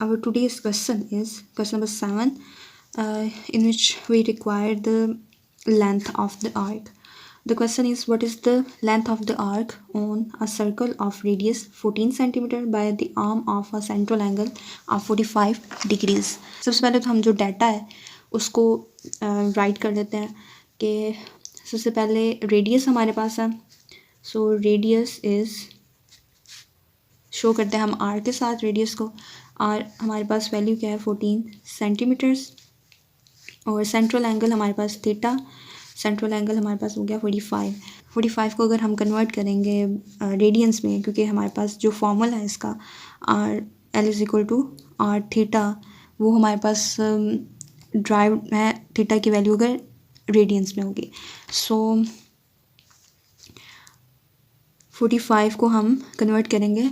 Our today's question is question number 7, in which we require the length of the arc. The question is, what is the length of the arc on a circle of radius 14 centimeter by the arm of a central angle of 45 degrees. सबसे पहले तो हम जो data है उसको right कर लेते हैं कि सबसे पहले रेडियस हमारे पास है. सो रेडियस इज़ शो करते हैं हम आर के साथ रेडियस को. आर हमारे पास वैल्यू क्या है 14 सेंटीमीटर्स. और सेंट्रल एंगल हमारे पास थीटा. सेंट्रल एंगल हमारे पास हो गया 45 को अगर हम कन्वर्ट करेंगे रेडियंस में, क्योंकि हमारे पास जो फॉर्मूला है इसका R L is equal to R theta, वो हमारे पास ड्राइव है. थीटा की वैल्यू अगर रेडियंस में होगी. सो 45 को हम कन्वर्ट करेंगे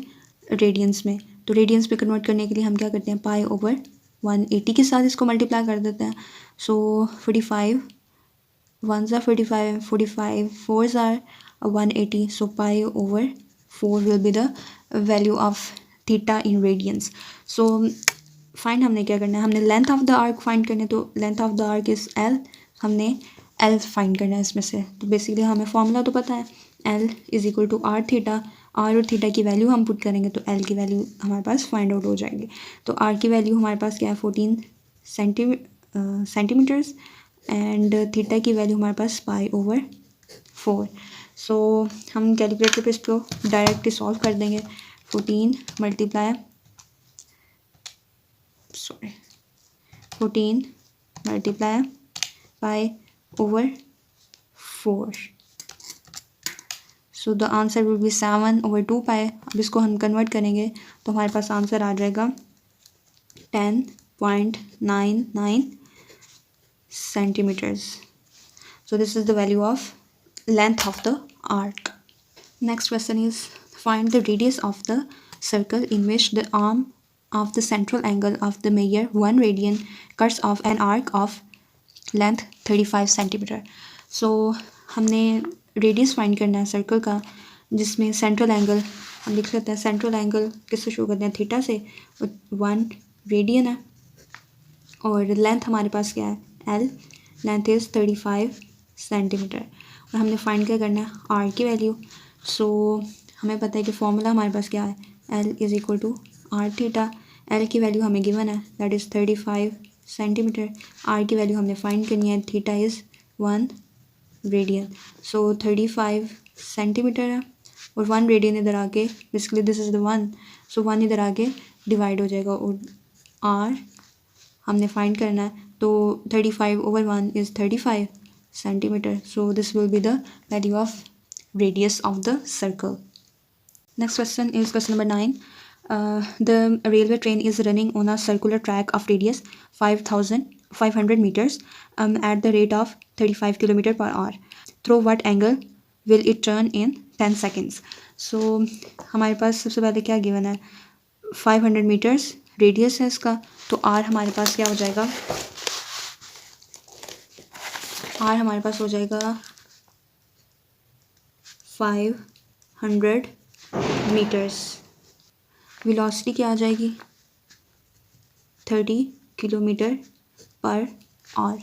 रेडियंस में. तो रेडियंस में कन्वर्ट करने के लिए हम क्या करते हैं, पाई ओवर 180 के साथ इसको मल्टीप्लाई कर देते हैं. सो 45 1s are 45, 45 4s are 180. So pi over 4 will be the value of theta in radians. So find हमने क्या करना है, हमने length of the arc find करना है. तो length of the arc is L. हमने एल फाइंड करना है इसमें से. तो बेसिकली हमें फॉर्मूला तो पता है, L is equal to R theta. R और थीटा की वैल्यू हम पुट करेंगे तो एल की वैल्यू हमारे पास फाइंड आउट हो जाएगी. तो आर की वैल्यू हमारे पास क्या है 14 सेंटीमीटर्स एंड थीटा की वैल्यू हमारे पास पाई ओवर 4. सो हम कैलकुलेटर पे इसको डायरेक्टली सॉल्व कर देंगे. 14 multiply pi over 4. So the answer will B 7 over 2 पाई. अब इसको हम कन्वर्ट करेंगे तो हमारे पास आंसर आ जाएगा 10.99 centimeters. So this is the value of length of the arc. Next question is, find the radius of the circle in which the arm of the central angle of the measure 1 radian cuts off an arc of length 35 centimeter. So हमने radius find करना है circle का जिसमें central angle हम लिख लेते हैं. Central angle किससे शो करते हैं, थीटा से. 1 रेडियन है और लेंथ हमारे पास क्या है, एल. Length is 35 centimetre. और हमने फाइंड क्या करना है, आर की वैल्यू. सो हमें पता है कि फॉर्मूला हमारे पास क्या है, L is equal to R theta. L की वैल्यू हमें गिवन है, दैट इज़ 35 सेंटीमीटर. आर की वैल्यू हमने फाइंड करनी है, theta is 1 radian. So 35 centimetre है और 1 रेडियन इधर आके, basically this is the 1. So 1 इधर आके डिवाइड हो जाएगा और आर हमने फाइंड करना है. तो 35 over 1 is 35 centimeter. So this will be the value of radius of the circle. Next question is question number 9. The railway train is running on a circular track of radius 500 meters at the rate of 35 km per hour. Through what angle will it turn in 10 seconds? So हमारे पास सबसे पहले क्या given है, 500 metres radius है इसका. तो are हमारे पास क्या हो जाएगा, आर हमारे पास हो जाएगा 500 मीटर्स. वेलोसिटी क्या आ जाएगी 30 किलोमीटर पर आवर.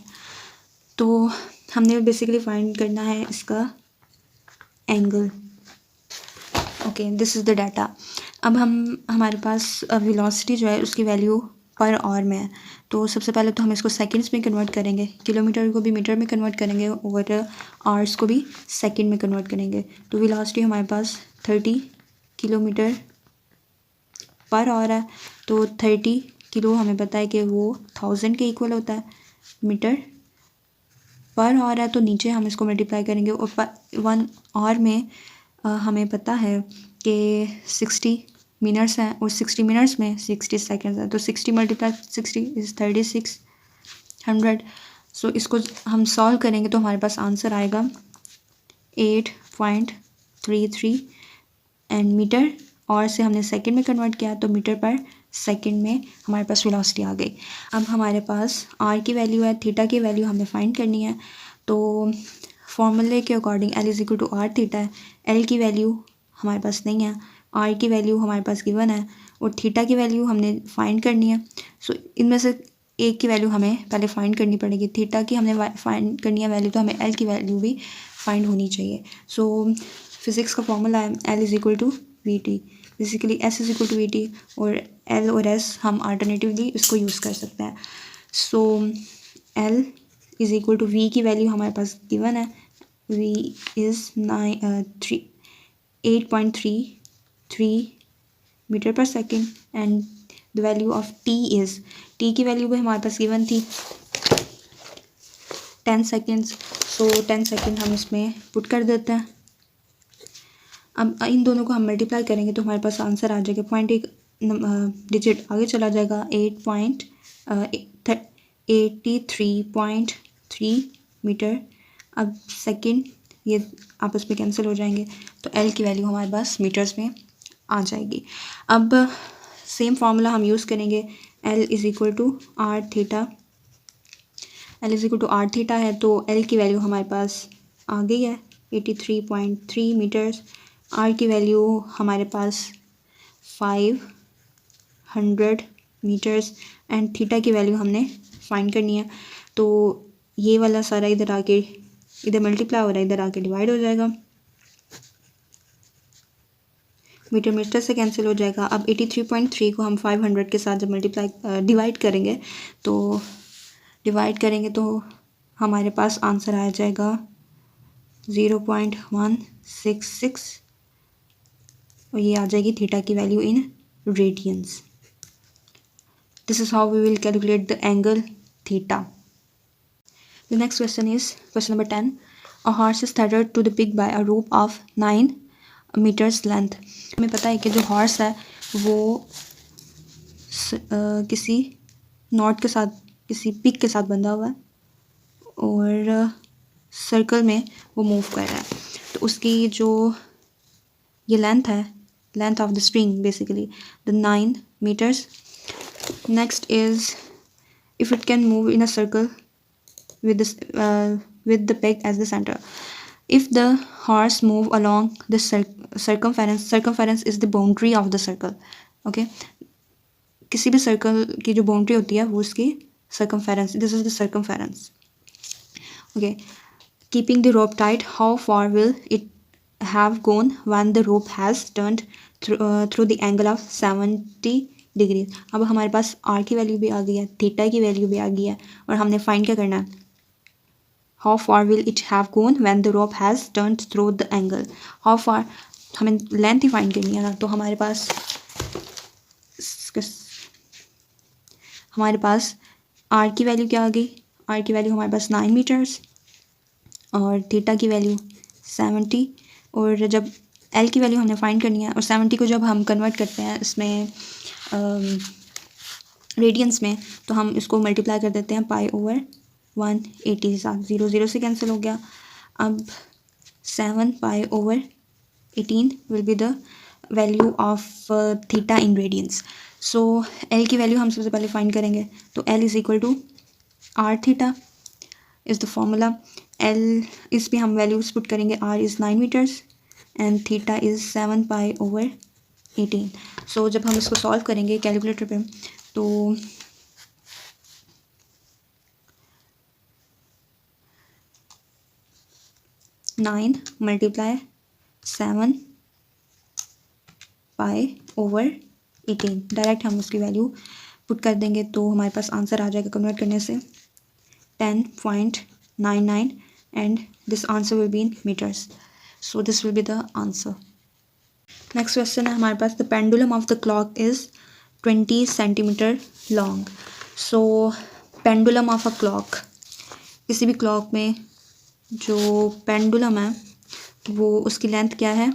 तो हमने बेसिकली फाइंड करना है इसका angle. Okay, this is the data. अब हमारे पास वेलोसिटी जो है उसकी वैल्यू पर आवर में है. तो सबसे पहले तो हम इसको सेकंड्स में कन्वर्ट करेंगे, किलोमीटर को भी मीटर में कन्वर्ट करेंगे और आवर्स को भी सेकंड में कन्वर्ट करेंगे. तो वेलोसिटी हमारे पास 30 किलोमीटर पर आवर है. तो 30 किलो हमें पता है कि वो 1000 के इक्वल होता है. मीटर पर आवर है तो नीचे हम इसको मल्टीप्लाई करेंगे और 1 आवर में हमें पता है कि 60 मिनट्स हैं और 60 मिनट्स में 60 सेकेंड्स हैं. तो 60 मल्टीप्लाई 60 इज़ 3600. सो इसको हम सॉल्व करेंगे तो हमारे पास आंसर आएगा 8.33 एंड मीटर और से हमने सेकंड में कन्वर्ट किया तो मीटर पर सेकंड में हमारे पास वेलोसिटी आ गई. अब हमारे पास आर की वैल्यू है, थीटा की वैल्यू हमने फाइंड करनी है. तो फॉर्मूले के according L is equal to R theta है. एल की वैल्यू हमारे पास नहीं है, आर की वैल्यू हमारे पास गिवन है और थीटा की वैल्यू हमने फाइंड करनी है। सो इनमें से एक की वैल्यू हमें पहले फाइंड करनी पड़ेगी। थीटा की हमने फाइंड करनी है वैल्यू, तो हमें एल की वैल्यू भी फाइंड होनी चाहिए। सो फिज़िक्स का फॉर्मूला है L is equal to V T, basically S is equal to V T, और एल और एस हम अल्टरनेटिवली इसको यूज़ कर सकते हैं। So L is equal to V की वैल्यू हमारे पास गिवन है, V is 8.33 metre per second, and the value of T की वैल्यू भी हमारे पास गिवन थी 10 सेकेंड्स। सो 10 सेकेंड हम इसमें पुट कर देते हैं। अब इन दोनों को हम मल्टीप्लाई करेंगे तो हमारे पास आंसर आ जाएगा, पॉइंट एक डिजिट आगे चला जाएगा, 83.3 मीटर। अब सेकेंड ये आपस में कैंसिल हो जाएंगे, तो एल की वैल्यू हमारे पास मीटर्स में आ जाएगी। अब सेम फार्मूला हम यूज़ करेंगे, L is equal to R theta. L is equal to R theta है, तो एल की वैल्यू हमारे पास आ गई है 83.3 मीटर्स। आर की वैल्यू हमारे पास 500 मीटर्स, एंड थीटा की वैल्यू हमने फाइंड करनी है। तो ये वाला सारा इधर आके इधर मल्टीप्लाई हो रहा है, इधर आके डिवाइड हो जाएगा, मीटर मीटर से कैंसिल हो जाएगा। अब 83.3 को हम 500 के साथ जब डिवाइड करेंगे तो हमारे पास आंसर आ जाएगा 0.166, और ये आ जाएगी थीटा की value in radians. This is how we will calculate the angle theta. The next question is question number 10। A horse is tethered to the pig by a rope of 9 metres length. हमें पता है कि जो horse है वो किसी not के साथ, किसी पिग के साथ बंधा हुआ है और सर्कल में वो मूव कर रहा है। तो उसकी जो ये लेंथ है, length of the string basically the 9 meters. Next is if it can move in a circle with this with the peg as the center. If the horse move along the circumference is the boundary of the circle. Okay, किसी भी circle की जो boundary होती है वो उसकी circumference, this is the circumference. Okay, keeping the rope tight, how far will it have gone when the rope has turned through the angle of 70 degree. अब हमारे पास आर की वैल्यू भी आ गई है, थीटा की वैल्यू भी आ गई है, और हमने फाइंड क्या करना है, how far will it have gone when the rope has turned through the angle. How far हमें लेंथ ही फाइंड करनी है ना, तो हमारे पास आर की वैल्यू क्या आ गई, आर की वैल्यू हमारे पास 9 मीटर्स और थीटा की वैल्यू 70, और जब एल की वैल्यू हमने फाइंड करनी है, और 70 को जब हम कन्वर्ट करते हैं इसमें रेडियंस में, तो हम इसको मल्टीप्लाई कर देते हैं पाई ओवर 180 के साथ, 0 0 से कैंसिल हो गया। अब 7 pi over 18 will be the value of theta in radians. So L की वैल्यू हम सबसे पहले फाइंड करेंगे, तो L is equal to R theta is the formula. L इस पर हम वैल्यूज पुट करेंगे, R is 9 metres and theta is 7 pi over 18। So जब हम इसको सॉल्व करेंगे कैलकुलेटर पे, तो nine multiply 7 pi over 18, direct हम उसकी वैल्यू पुट कर देंगे, तो हमारे पास आंसर आ जाएगा कन्वर्ट करने से 10.99, and this answer will be in metres. So this will be the answer. Next question है हमारे पास, the pendulum of the clock is 20 centimetre long. So pendulum of a clock, किसी भी क्लॉक में जो पेंडुलम है वो उसकी लेंथ क्या है,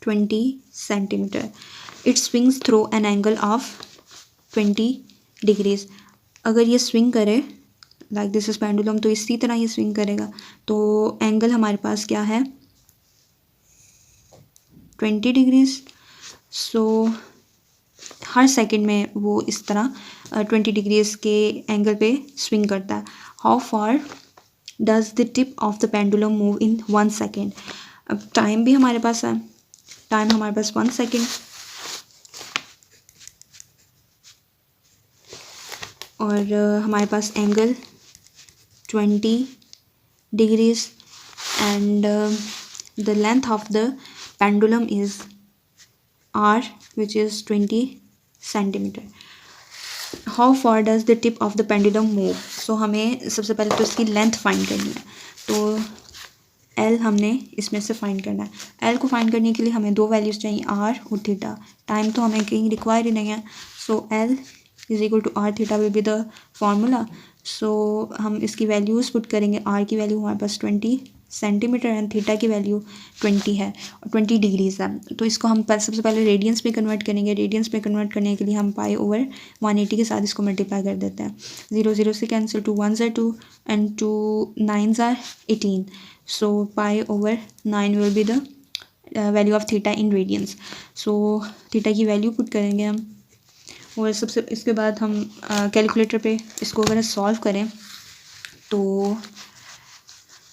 20 centimetre. It swings through an angle of 20 degrees. अगर ये स्विंग करे लाइक दिस इज पेंडुलम, तो इसी तरह ये स्विंग करेगा, तो एंगल हमारे पास क्या है 20 डिग्रीज। सो हर सेकंड में वो इस तरह 20 डिग्रीज के एंगल पे स्विंग करता है। How far does the tip of the pendulum move in 1 second. अब टाइम भी हमारे पास है, टाइम हमारे पास 1 सेकेंड, और हमारे पास angle 20 degrees and the length of the pendulum is r, which is 20 centimeter. How far does the tip of the pendulum move? So हमें सबसे पहले तो इसकी लेंथ फाइंड करनी है, तो L हमने इसमें से फाइंड करना है। L को फाइंड करने के लिए हमें दो वैल्यूज़ चाहिए, R और थीटा। टाइम तो हमें कहीं रिक्वायर ही नहीं है, so L is equal to R theta will be the formula. So हम इसकी वैल्यूज़ पुट करेंगे। R की वैल्यू हमारे पास 20 सेंटीमीटर एंड थीटा की वैल्यू 20 है और 20 डिग्रीज है। तो इसको हम सबसे पहले रेडियंस में कन्वर्ट करेंगे। रेडियंस में कन्वर्ट करने के लिए हम पाई ओवर 180 के साथ इसको मल्टीप्लाई कर देते हैं। 0 0 से कैंसिल, 2 1 ज़ार 2 एंड 2 9 ज़ार 18। So pi over 9 will be the value of theta in radians. So theta की वैल्यू पुट करेंगे हम, और सबसे इसके बाद हम कैलकुलेटर पे इसको अगर सॉल्व करें तो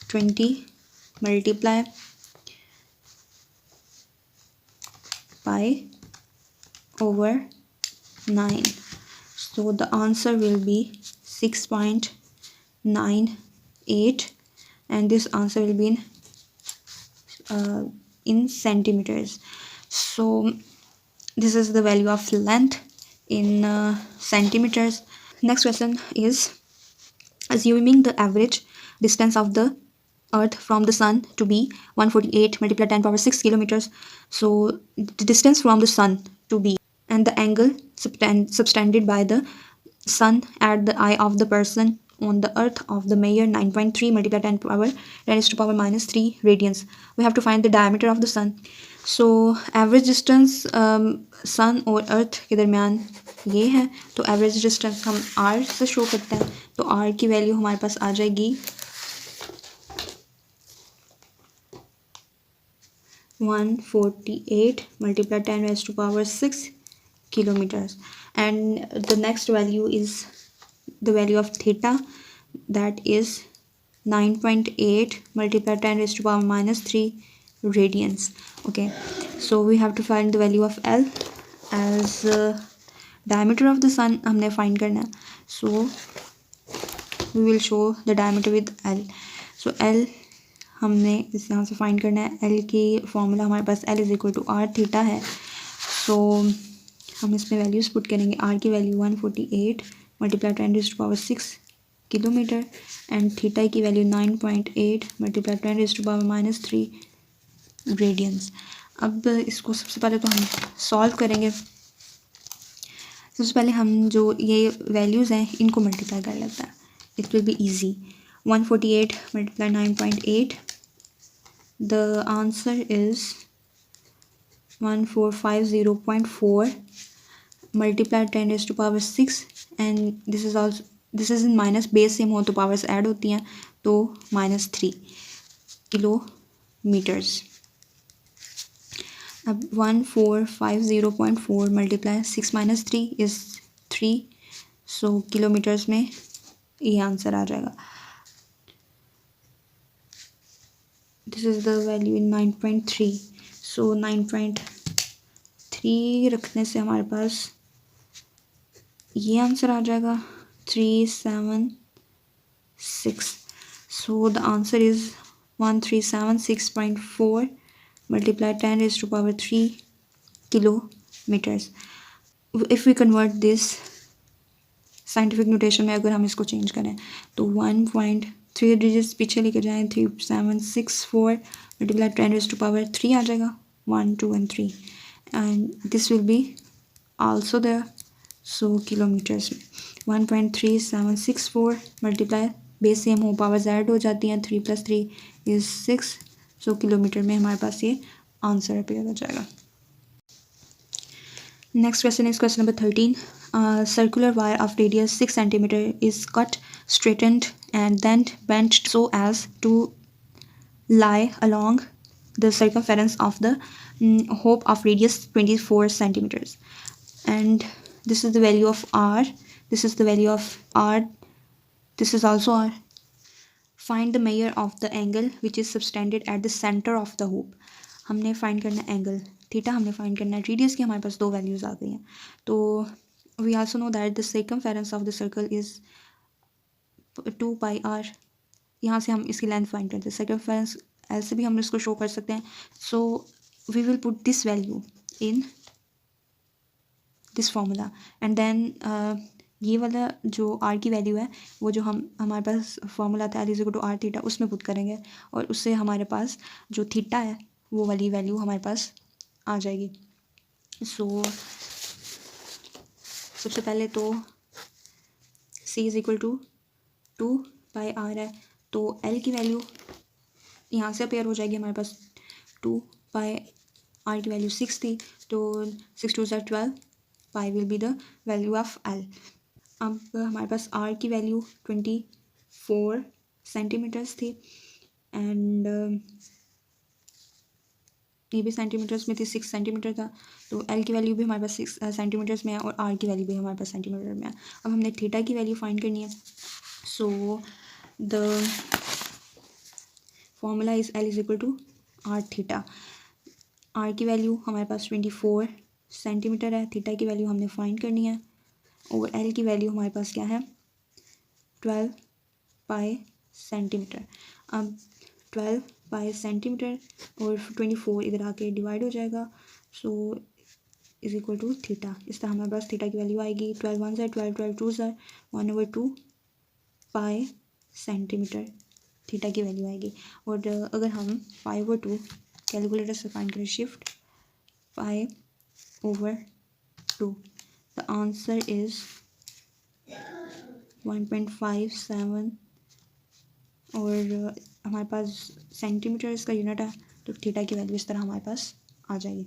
20 multiply pi over 9, so the answer will be 6.98 and this answer will be in centimeters. So this is the value of length in centimeters. Next question is, assuming the average distance of the earth from the sun to be 148 multiplied 10 power 6 kilometers. So the distance from the sun to be and the angle subtended by the sun at the eye of the person on the earth of the measure 9.3 multiplied 10 power 10 is to power minus 3 radians. We have to find the diameter of the sun. So average distance sun और earth के दरमियान ये है, तो average distance हम r से show करते हैं। तो r की वैल्यू हमारे पास आ जाएगी 148 multiplied 10 raised to power 6 kilometers, and the next value is the value of theta, that is 9.8 multiplied 10 raised to power minus 3 radians. Okay, so we have to find the value of L as diameter of the sun हमने find करना है, so we will show the diameter with L. So L हमने इस यहाँ से find करना है। L की फॉर्मूला हमारे पास L is equal to R theta है। सो हम इसमें वैल्यूज़ पुट करेंगे। R की value 148 multiply 10 raised to power 6 kilometre and theta की value 9.8 multiply 10 raised to power minus 3 radians. अब इसको सबसे पहले तो हम सॉल्व करेंगे। सबसे पहले हम जो ये वैल्यूज़ हैं इनको मल्टीप्लाई कर लेते हैं, it will be easy. 148 multiply 9.8, the answer is 1450.4 multiply 10 raised to power 6 and this is also in minus, base same हो तो पावर्स ऐड होती हैं, तो -3 किलोमीटर्स। अब 1450.4 मल्टीप्लाई 6 - 3 इज़ 3, सो किलोमीटर्स में ये आंसर आ जाएगा। This is the value in 9.3, सो 9.3 रखने से हमारे पास ये आंसर आ जाएगा 376। So the answer is 1376.4 multiply 10 raised to power 3 kilometres. If we convert this scientific notation में अगर हम इसको चेंज करें तो 1.3 डिजिट्स पीछे लेके जाएं, 3764 मल्टीप्लाई 10 raised to power 3 आ जाएगा, 1 2 and 3 and this will be also there, so kilometres में 1.3764 मल्टीप्लाई बेस सेम हो पावर ऐड हो जाती हैं, 3 + 3 इज़ 6, सो किलोमीटर में हमारे पास ये आंसर अपीयर हो जाएगा। Next question is question number 13. A circular wire of radius 6 cm is cut, straightened and then bent so as to lie along the circumference of the hoop of radius 24 cm. And this is the value of R. This is the value of R. This is also R. Find the measure of the angle which is subtended at the center of the hoop. हमने find करना है angle theta, हमने find करना है radius की। हमारे पास दो values आ गई हैं, तो we also know that the circumference of the circle is 2 πr। यहाँ से हम इसकी लेंथ फाइंड करते हैं। सर्कमफेरेंस ऐसे भी हम इसको शो कर सकते हैं। So we will put this value in this formula and then ये वाला जो आर की वैल्यू है वो जो हमारे पास फॉर्मूला था L=r थीटा उसमें पुट करेंगे और उससे हमारे पास जो थीटा है वो वाली वैल्यू हमारे पास आ जाएगी। सो सबसे पहले तो C=2πr है, तो L की वैल्यू यहाँ से अपेयर हो जाएगी हमारे पास। 2πr की वैल्यू 6 थी, तो 6 2 12, pi will be the value of L। अब हमारे पास R की वैल्यू 24 सेंटीमीटर्स थी एंड ये भी सेंटीमीटर्स में थी, 6 सेंटीमीटर था। तो L की वैल्यू भी हमारे पास 6 सेंटीमीटर्स में है और R की वैल्यू भी हमारे पास सेंटीमीटर में है। अब हमने थीटा की वैल्यू फाइंड करनी है। So the formula is L=r theta. R की वैल्यू हमारे पास 24 सेंटीमीटर है, थीटा की वैल्यू हमने फाइंड करनी है और L की वैल्यू हमारे पास क्या है 12 पाई सेंटीमीटर। अब 12 पाई सेंटीमीटर और 24 इधर आके डिवाइड हो जाएगा। सो =, थीटा। इस तरह हमारे पास थीटा की वैल्यू आएगी 12 1 12 12 2 1/2 पाई सेंटीमीटर थीटा की वैल्यू आएगी। और अगर हम 5/2 कैलकुलेटर से फाइंड करें, शिफ्ट 5/2, द आंसर इज 1.57 और हमारे पास सेंटीमीटर इसका यूनिट है, तो थीटा की वैल्यू इस तरह हमारे पास आ जाएगी।